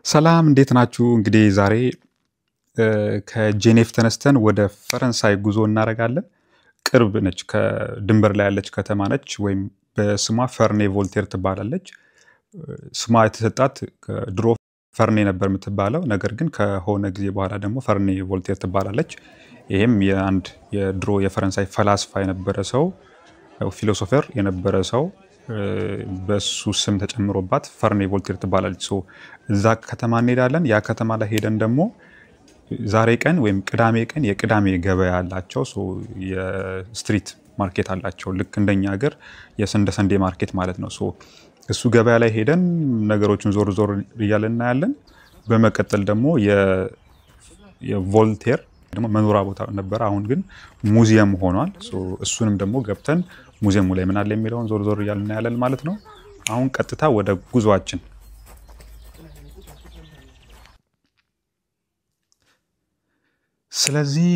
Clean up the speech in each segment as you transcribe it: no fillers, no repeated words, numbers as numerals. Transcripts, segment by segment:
ሰላም እንዴት ናችሁ? እንግዲህ ዛሬ ከጄኔቭ ተነስተን ወደ ፈረንሳይ ጉዞ እናደርጋለን። ቅርብ ነች፣ ከድንበር ላይ ያለች ከተማ ነች፣ ወይም በስሟ ፈርኔ ቮልቴር ትባላለች። ስሟ የተሰጣት ድሮ ፈርኔ ነበር የምትባለው፣ ነገር ግን ከሆነ ጊዜ በኋላ ደግሞ ፈርኔ ቮልቴር ትባላለች። ይሄም የድሮ የፈረንሳይ ፈላስፋ የነበረ ሰው፣ ፊሎሶፈር የነበረ ሰው በሱ ስም ተጨምሮባት ፈርኔ ቮልቴር ትባላለች። እዛ ከተማ እንሄዳለን። ያ ከተማ ላይ ሄደን ደግሞ ዛሬ ቀን ወይም ቅዳሜ ቀን የቅዳሜ ገበያ አላቸው። የስትሪት ማርኬት አላቸው፣ ልክ እንደኛ ሀገር የሰንዴ ማርኬት ማለት ነው። እሱ ገበያ ላይ ሄደን ነገሮችን ዞር ዞር እያለን እናያለን። በመቀጠል ደግሞ የቮልቴር ደግሞ መኖሪያ ቦታ ነበር፣ አሁን ግን ሙዚየም ሆኗል። እሱንም ደግሞ ገብተን ሙዚየሙ ላይ ምን አለ የሚለውን ዞር ዞር እያልን እናያለን ማለት ነው። አሁን ቀጥታ ወደ ጉዟችን። ስለዚህ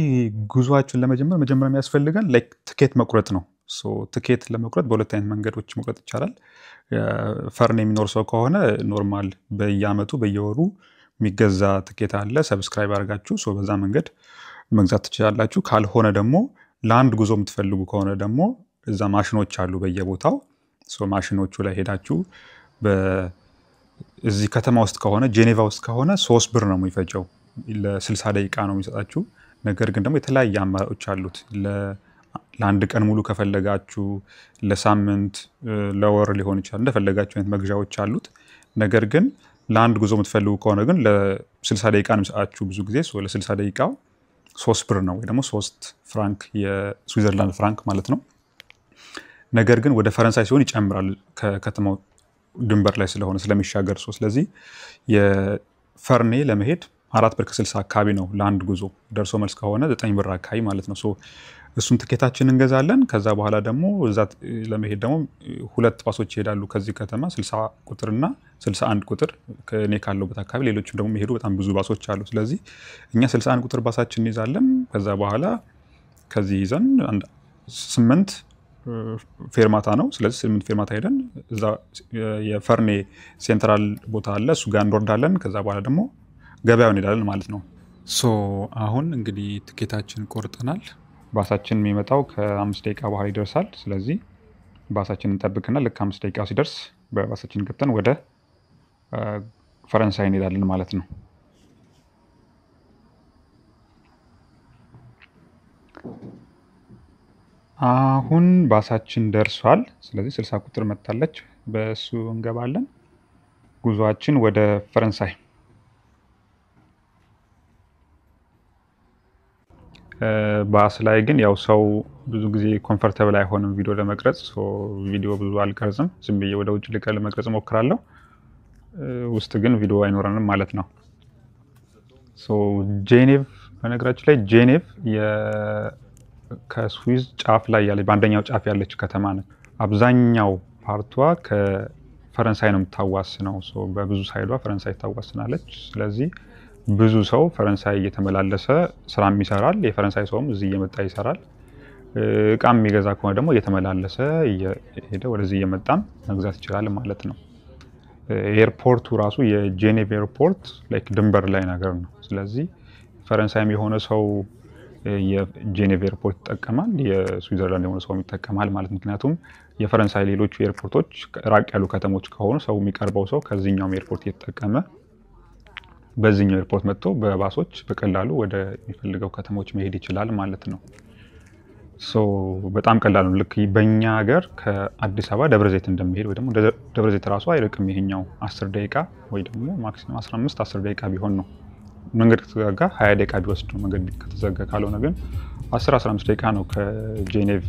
ጉዟችን ለመጀመር መጀመሪያ የሚያስፈልገን ትኬት መቁረጥ ነው። ትኬት ለመቁረጥ በሁለት አይነት መንገዶች መቁረጥ ይቻላል። ፈርኔ የሚኖር ሰው ከሆነ ኖርማል በየአመቱ በየወሩ የሚገዛ ትኬት አለ፣ ሰብስክራይብ አድርጋችሁ በዛ መንገድ መግዛት ትችላላችሁ። ካልሆነ ደግሞ ለአንድ ጉዞ የምትፈልጉ ከሆነ ደግሞ እዛ ማሽኖች አሉ በየቦታው። ማሽኖቹ ላይ ሄዳችሁ እዚህ ከተማ ውስጥ ከሆነ ጄኔቫ ውስጥ ከሆነ 3 ብር ነው የሚፈጀው፣ ለ60 ደቂቃ ነው የሚሰጣችሁ። ነገር ግን ደግሞ የተለያየ አማራጮች አሉት። ለአንድ ቀን ሙሉ ከፈለጋችሁ፣ ለሳምንት፣ ለወር ሊሆን ይችላል። እንደፈለጋችሁ አይነት መግዣዎች አሉት። ነገር ግን ለአንድ ጉዞ የምትፈልጉ ከሆነ ግን ለ60 ደቂቃ ነው የሚሰጣችሁ ብዙ ጊዜ። ለ60 ደቂቃው 3 ብር ነው፣ ወይ ደግሞ 3 ፍራንክ፣ የስዊዘርላንድ ፍራንክ ማለት ነው። ነገር ግን ወደ ፈረንሳይ ሲሆን ይጨምራል፣ ከከተማው ድንበር ላይ ስለሆነ ስለሚሻገር። ስለዚህ የፈርኔ ለመሄድ 4 ብር ከ60 አካባቢ ነው ለአንድ ጉዞ። ደርሶ መልስ ከሆነ 9 ብር አካባቢ ማለት ነው። እሱን ትኬታችን እንገዛለን። ከዛ በኋላ ደግሞ እዛ ለመሄድ ደግሞ 2 ባሶች ይሄዳሉ ከዚህ ከተማ፣ 60 ቁጥርና 61 ቁጥር ከኔ ካለውበት አካባቢ። ሌሎችም ደግሞ የሚሄዱ በጣም ብዙ ባሶች አሉ። ስለዚህ እኛ 61 ቁጥር ባሳችን እንይዛለን። ከዛ በኋላ ከዚህ ይዘን 8 ፌርማታ ነው። ስለዚህ 8 ፌርማታ ሄደን እዛ የፈርኔ ሴንትራል ቦታ አለ፣ እሱ ጋር እንወርዳለን። ከዛ በኋላ ደግሞ ገበያው እንሄዳለን ማለት ነው። አሁን እንግዲህ ትኬታችን ቆርጠናል። ባሳችን የሚመጣው ከ5 ደቂቃ በኋላ ይደርሳል። ስለዚህ ባሳችን እንጠብቅና ልክ 5 ደቂቃ ሲደርስ በባሳችን ገብተን ወደ ፈረንሳይ እንሄዳለን ማለት ነው። አሁን ባሳችን ደርሷል። ስለዚህ 60 ቁጥር መጣለች፣ በሱ እንገባለን። ጉዟችን ወደ ፈረንሳይ። ባስ ላይ ግን ያው ሰው ብዙ ጊዜ ኮምፎርታብል አይሆንም ቪዲዮ ለመቅረጽ። ቪዲዮ ብዙ አልቀርጽም፣ ዝም ብዬ ወደ ውጭ ለመቅረጽ እሞክራለሁ። ውስጥ ግን ቪዲዮ አይኖረንም ማለት ነው። ጄኔቭ፣ በነገራችን ላይ ጄኔቭ ከስዊዝ ጫፍ ላይ ያለች በአንደኛው ጫፍ ያለች ከተማ ነች። አብዛኛው ፓርቷ ከፈረንሳይ ነው የምታዋስነው። በብዙ ሳይዷ ፈረንሳይ ታዋስናለች። ስለዚህ ብዙ ሰው ፈረንሳይ እየተመላለሰ ስራም ይሰራል። የፈረንሳይ ሰውም እዚህ እየመጣ ይሰራል። እቃም የሚገዛ ከሆነ ደግሞ እየተመላለሰ ሄደ ወደዚህ እየመጣም መግዛት ይችላል ማለት ነው። ኤርፖርቱ ራሱ የጄኔቭ ኤርፖርት ድንበር ላይ ነገር ነው። ስለዚህ ፈረንሳይም የሆነ ሰው የጄኔቭ ኤርፖርት ይጠቀማል፣ የስዊዘርላንድ የሆነ ሰው ይጠቀማል ማለት። ምክንያቱም የፈረንሳይ ሌሎቹ ኤርፖርቶች ራቅ ያሉ ከተሞች ከሆኑ ሰው የሚቀርበው ሰው ከዚህኛው ኤርፖርት እየተጠቀመ በዚህኛው ኤርፖርት መጥቶ በባሶች በቀላሉ ወደ የሚፈልገው ከተሞች መሄድ ይችላል ማለት ነው። በጣም ቀላል ነው። ልክ በእኛ ሀገር ከአዲስ አበባ ደብረ ዘይት እንደሚሄድ፣ ወይ ደግሞ ደብረ ዘይት ራሱ አይርቅም። ይሄኛው 10 ደቂቃ ወይ ደግሞ ማክሲመም 15-10 ደቂቃ ቢሆን ነው። መንገድ ከተዘጋ 20 ደቂቃ ቢወስድ ነው መንገድ ከተዘጋ። ካልሆነ ግን 10-15 ደቂቃ ነው ከጄኔቭ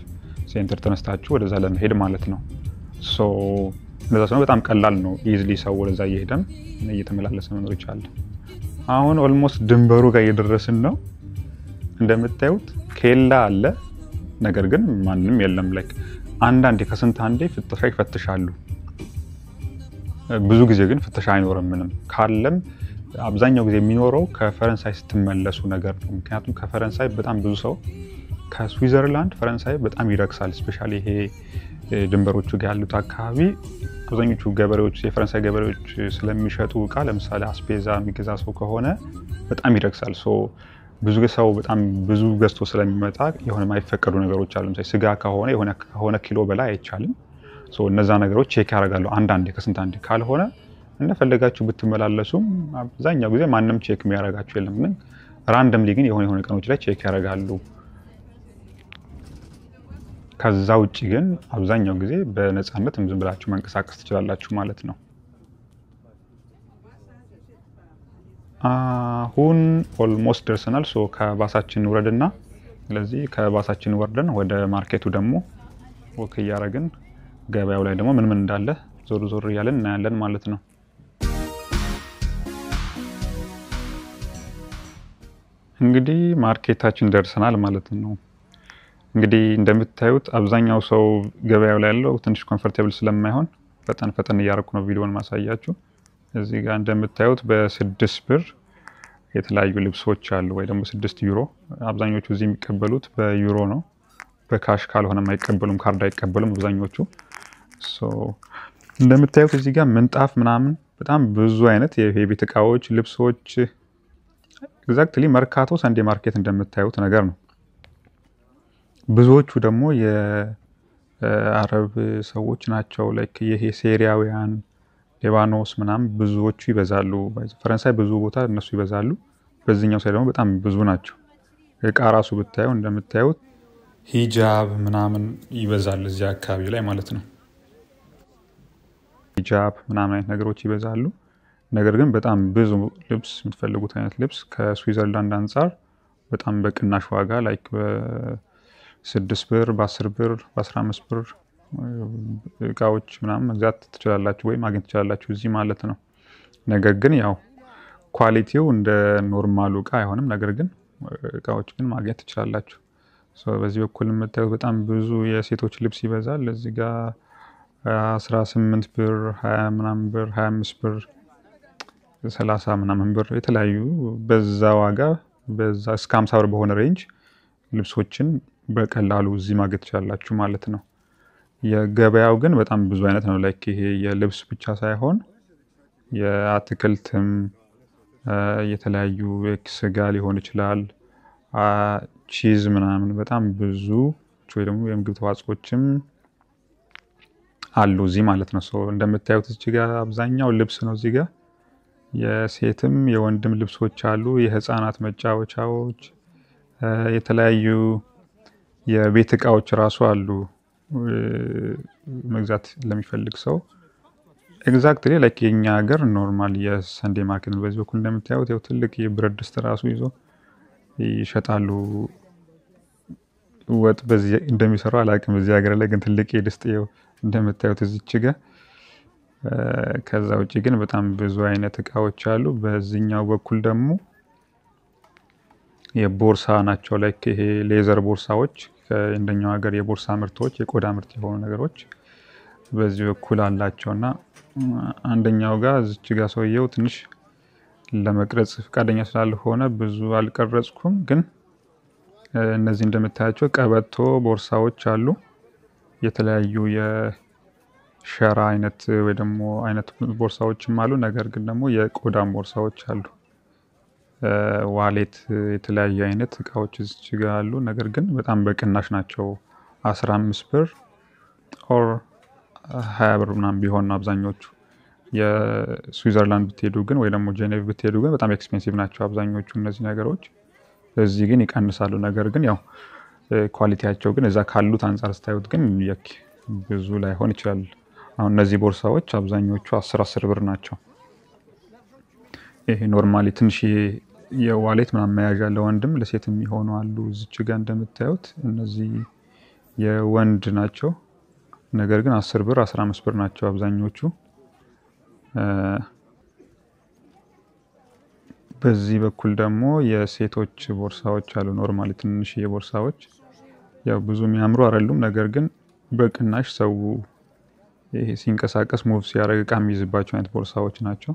ሴንተር ተነስታችሁ ወደዛ ለመሄድ ማለት ነው። እንደዛ ስለሆነ በጣም ቀላል ነው። ኢዝሊ ሰው ወደዛ እየሄደም እየተመላለሰ መኖር ይችላል። አሁን ኦልሞስት ድንበሩ ጋር እየደረስን ነው። እንደምታዩት ኬላ አለ፣ ነገር ግን ማንም የለም። አንዳንዴ ከስንት አንዴ ፍተሻ ይፈትሻሉ። ብዙ ጊዜ ግን ፍተሻ አይኖርም። ምንም ካለም አብዛኛው ጊዜ የሚኖረው ከፈረንሳይ ስትመለሱ ነገር ነው። ምክንያቱም ከፈረንሳይ በጣም ብዙ ሰው ከስዊዘርላንድ ፈረንሳይ በጣም ይረክሳል። ስፔሻሊ ይሄ ድንበሮቹ ጋር ያሉት አካባቢ አብዛኞቹ ገበሬዎች የፈረንሳይ ገበሬዎች ስለሚሸጡ እቃ ለምሳሌ አስፔዛ የሚገዛ ሰው ከሆነ በጣም ይረክሳል። ሶ ብዙ ሰው በጣም ብዙ ገዝቶ ስለሚመጣ የሆነ የማይፈቀዱ ነገሮች አሉ። ለምሳሌ ስጋ ከሆነ ኪሎ በላይ አይቻልም። ሶ እነዛ ነገሮች ቼክ ያደርጋሉ አንዳንዴ ከስንት አንዴ። ካልሆነ እንደፈለጋችሁ ብትመላለሱም አብዛኛው ጊዜ ማንም ቼክ የሚያደርጋችሁ የለም። ግን ራንደምሊ ግን የሆነ ቀኖች ላይ ቼክ ያደርጋሉ። ከዛ ውጪ ግን አብዛኛው ጊዜ በነፃነት ዝም ብላችሁ መንቀሳቀስ ትችላላችሁ ማለት ነው። አሁን ኦልሞስት ደርሰናል። ሶ ከባሳችን ወረድና ስለዚህ ከባሳችን ወርደን ወደ ማርኬቱ ደግሞ ወክ እያደረግን ገበያው ላይ ደግሞ ምን እንዳለ ዞር ዞር እያለን እናያለን ማለት ነው። እንግዲህ ማርኬታችን ደርሰናል ማለት ነው። እንግዲህ እንደምታዩት አብዛኛው ሰው ገበያው ላይ ያለው ትንሽ ኮምፎርታብል ስለማይሆን ፈጠን እያደረኩ ነው ቪዲዮውን ማሳያችሁ። እዚህ ጋር እንደምታዩት በ6 ብር የተለያዩ ልብሶች አሉ ወይ ደግሞ 6 ዩሮ። አብዛኞቹ እዚህ የሚቀበሉት በዩሮ ነው። በካሽ ካልሆነ አይቀበሉም፣ ካርድ አይቀበሉም አብዛኞቹ። ሶ እንደምታዩት እዚህ ጋር ምንጣፍ ምናምን በጣም ብዙ አይነት የቤት እቃዎች፣ ልብሶች ኤግዛክትሊ መርካቶ ሰንዴ ማርኬት እንደምታዩት ነገር ነው። ብዙዎቹ ደግሞ የአረብ ሰዎች ናቸው። ላይክ ይሄ ሴሪያውያን፣ ሊባኖስ ምናምን ብዙዎቹ ይበዛሉ። ፈረንሳይ ብዙ ቦታ እነሱ ይበዛሉ። በዚህኛው ሳይድ ደግሞ በጣም ብዙ ናቸው። እቃ ራሱ ብታየው እንደምታዩት ሂጃብ ምናምን ይበዛል እዚህ አካባቢ ላይ ማለት ነው። ሂጃብ ምናምን አይነት ነገሮች ይበዛሉ። ነገር ግን በጣም ብዙ ልብስ የምትፈልጉት አይነት ልብስ ከስዊዘርላንድ አንፃር በጣም በቅናሽ ዋጋ ላይክ በ6 ብር፣ በ10 ብር፣ በ15 ብር እቃዎች ምናምን መግዛት ትችላላችሁ ወይ ማግኘት ትችላላችሁ እዚህ ማለት ነው። ነገር ግን ያው ኳሊቲው እንደ ኖርማሉ እቃ አይሆንም። ነገር ግን እቃዎች ግን ማግኘት ትችላላችሁ። በዚህ በኩል የምታዩት በጣም ብዙ የሴቶች ልብስ ይበዛል። እዚህ ጋር 18 ብር፣ 20 ምናምን ብር፣ 25 ብር፣ 30 ምናምን ብር የተለያዩ በዛ ዋጋ በዛ እስከ 50 ብር በሆነ ሬንጅ ልብሶችን በቀላሉ እዚህ ማግኘት ትችላላችሁ ማለት ነው። የገበያው ግን በጣም ብዙ አይነት ነው። ላይክ ይሄ የልብስ ብቻ ሳይሆን የአትክልትም የተለያዩ ስጋ ሊሆን ይችላል፣ ቺዝ ምናምን በጣም ብዙ ወይ ደግሞ የምግብ ተዋጽኦችም አሉ እዚህ ማለት ነው። እንደምታዩት እዚህ ጋር አብዛኛው ልብስ ነው። እዚህ ጋር የሴትም የወንድም ልብሶች አሉ፣ የህፃናት መጫወቻዎች፣ የተለያዩ የቤት እቃዎች ራሱ አሉ መግዛት ለሚፈልግ ሰው። ኤግዛክትሊ ላይክ የኛ ሀገር ኖርማል የሰንዴ ማርኬት ነው። በዚህ በኩል እንደምታዩት ያው ትልቅ የብረት ድስት ራሱ ይዞ ይሸጣሉ። ወጥ በዚህ እንደሚሰሩ አላውቅም እዚህ ሀገር ላይ ግን ትልቅ የድስት ይኸው እንደምታዩት እዚች ጋር። ከዛ ውጪ ግን በጣም ብዙ አይነት እቃዎች አሉ። በዚህኛው በኩል ደግሞ የቦርሳ ናቸው። ላይክ ይሄ ሌዘር ቦርሳዎች እንደኛው ሀገር የቦርሳ ምርቶች የቆዳ ምርት የሆኑ ነገሮች በዚህ በኩል አላቸውና አንደኛው ጋር እዚች ጋር ሰውየው ትንሽ ለመቅረጽ ፈቃደኛ ስላልሆነ ብዙ አልቀረጽኩም። ግን እነዚህ እንደምታያቸው ቀበቶ ቦርሳዎች አሉ። የተለያዩ የሸራ አይነት ወይ ደግሞ አይነት ቦርሳዎችም አሉ። ነገር ግን ደግሞ የቆዳም ቦርሳዎች አሉ። ዋሌት የተለያዩ አይነት እቃዎች እዚች ጋር አሉ። ነገር ግን በጣም በቅናሽ ናቸው። 15 ብር ኦር 20 ብር ምናምን ቢሆን ነው አብዛኞቹ። የስዊዘርላንድ ብትሄዱ ግን ወይ ደግሞ ጄኔቭ ብትሄዱ ግን በጣም ኤክስፔንሲቭ ናቸው አብዛኞቹ እነዚህ ነገሮች። እዚህ ግን ይቀንሳሉ። ነገር ግን ያው ኳሊቲያቸው ግን እዛ ካሉት አንፃር ስታዩት ግን ብዙ ላይሆን ይችላል። አሁን እነዚህ ቦርሳዎች አብዛኞቹ 10 ብር ናቸው። ይሄ ኖርማሊ ትንሽ የዋሌት ምናምን መያዣ ለወንድም ለሴትም የሚሆኑ አሉ። እዚች ጋር እንደምታዩት እነዚህ የወንድ ናቸው። ነገር ግን 10 ብር 15 ብር ናቸው አብዛኞቹ። በዚህ በኩል ደግሞ የሴቶች ቦርሳዎች አሉ። ኖርማሊ ትንሽ የቦርሳዎች ያው ብዙ የሚያምሩ አይደሉም። ነገር ግን በቅናሽ ሰው ይሄ ሲንቀሳቀስ ሙቭ ሲያደርግ እቃ የሚይዝባቸው አይነት ቦርሳዎች ናቸው።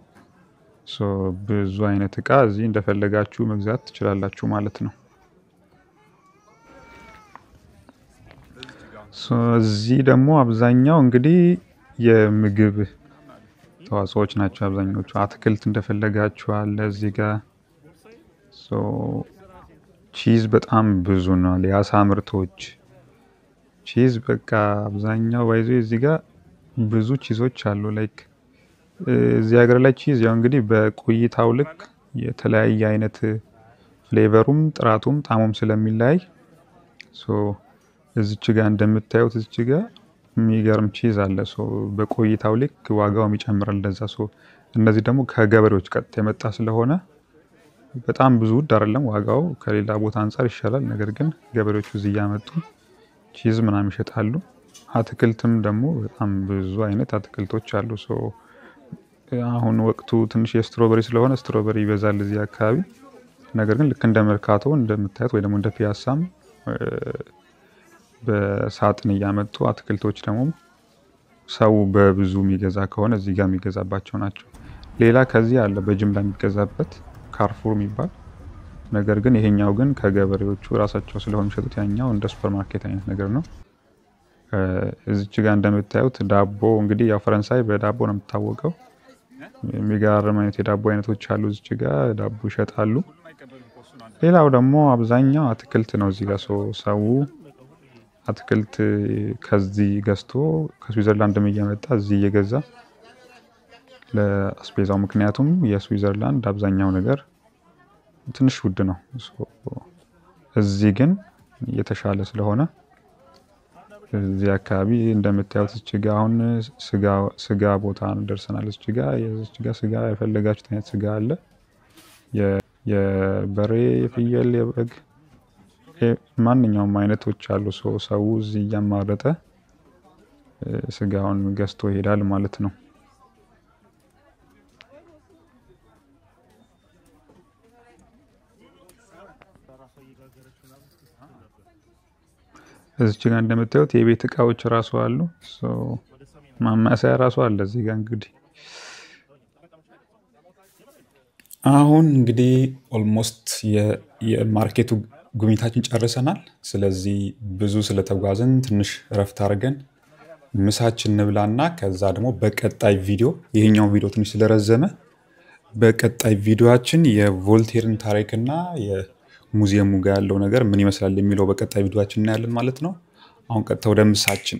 ብዙ አይነት እቃ እዚህ እንደፈለጋችሁ መግዛት ትችላላችሁ ማለት ነው። እዚህ ደግሞ አብዛኛው እንግዲህ የምግብ ተዋጽኦዎች ናቸው አብዛኞቹ። አትክልት እንደፈለጋችሁ አለ እዚህ ጋር። ቺዝ በጣም ብዙ ነው። የአሳ ምርቶች ቺዝ በቃ አብዛኛው ባይዞ እዚህ ጋር ብዙ ቺዞች አሉ። ላይክ እዚህ ሀገር ላይ ቺዝ ያው እንግዲህ በቆይታው ልክ የተለያየ አይነት ፍሌቨሩም ጥራቱም ጣሙም ስለሚለያይ እዚች ጋር እንደምታዩት እዚች ጋር የሚገርም ቺዝ አለ። በቆይታው ልክ ዋጋው ይጨምራል እንደዛ። እነዚህ ደግሞ ከገበሬዎች ቀጥታ የመጣ ስለሆነ በጣም ብዙ ውድ አይደለም ዋጋው፣ ከሌላ ቦታ አንፃር ይሻላል። ነገር ግን ገበሬዎቹ እዚህ ያመጡ ቺዝ ምናምን ይሸጣሉ። አትክልትም ደግሞ በጣም ብዙ አይነት አትክልቶች አሉ። አሁን ወቅቱ ትንሽ የስትሮበሪ ስለሆነ ስትሮበሪ ይበዛል እዚህ አካባቢ። ነገር ግን ልክ እንደ መርካቶ እንደምታዩት ወይ ደግሞ እንደ ፒያሳም በሳጥን እያመጡ አትክልቶች ደግሞ ሰው በብዙ የሚገዛ ከሆነ እዚህ ጋር የሚገዛባቸው ናቸው። ሌላ ከዚህ አለ በጅምላ የሚገዛበት ካርፉር የሚባል ነገር ግን ይሄኛው ግን ከገበሬዎቹ ራሳቸው ስለሆነ የሚሸጡት፣ ያኛው እንደ ሱፐርማርኬት አይነት ነገር ነው። እዚች ጋር እንደምታዩት ዳቦ እንግዲህ ያው ፈረንሳይ በዳቦ ነው የምትታወቀው። የሚገርም አይነት የዳቦ አይነቶች አሉ እዚች ጋር ዳቦ ይሸጣሉ። ሌላው ደግሞ አብዛኛው አትክልት ነው እዚህ ጋር። ሰው አትክልት ከዚህ ገዝቶ ከስዊዘርላንድም እየመጣ እዚህ እየገዛ ለአስቤዛው፣ ምክንያቱም የስዊዘርላንድ አብዛኛው ነገር ትንሽ ውድ ነው። እዚህ ግን የተሻለ ስለሆነ እዚህ አካባቢ እንደምታዩት እዚህ ጋር አሁን ስጋ ቦታ ደርሰናል። እዚህ ጋር ስጋ የፈለጋችሁት አይነት ስጋ አለ። የበሬ፣ የፍየል፣ የበግ ማንኛውም አይነቶች አሉ። ሰው እዚህ እያማረጠ ስጋውን ገዝቶ ይሄዳል ማለት ነው። እዚህ ጋር እንደምታዩት የቤት እቃዎች ራሱ አሉ። ማማሰያ ራሱ አለ እዚህ ጋር። እንግዲህ አሁን እንግዲህ ኦልሞስት የማርኬቱ ጉብኝታችን ጨርሰናል። ስለዚህ ብዙ ስለተጓዝን ትንሽ ረፍት አድርገን ምሳችን እንብላና ከዛ ደግሞ በቀጣይ ቪዲዮ፣ ይሄኛው ቪዲዮ ትንሽ ስለረዘመ በቀጣይ ቪዲዮአችን የቮልቴርን ታሪክና የሙዚየሙ ጋር ያለው ነገር ምን ይመስላል የሚለው በቀጣይ ቪዲዮአችን እናያለን ማለት ነው። አሁን ቀጥታ ወደ ምሳችን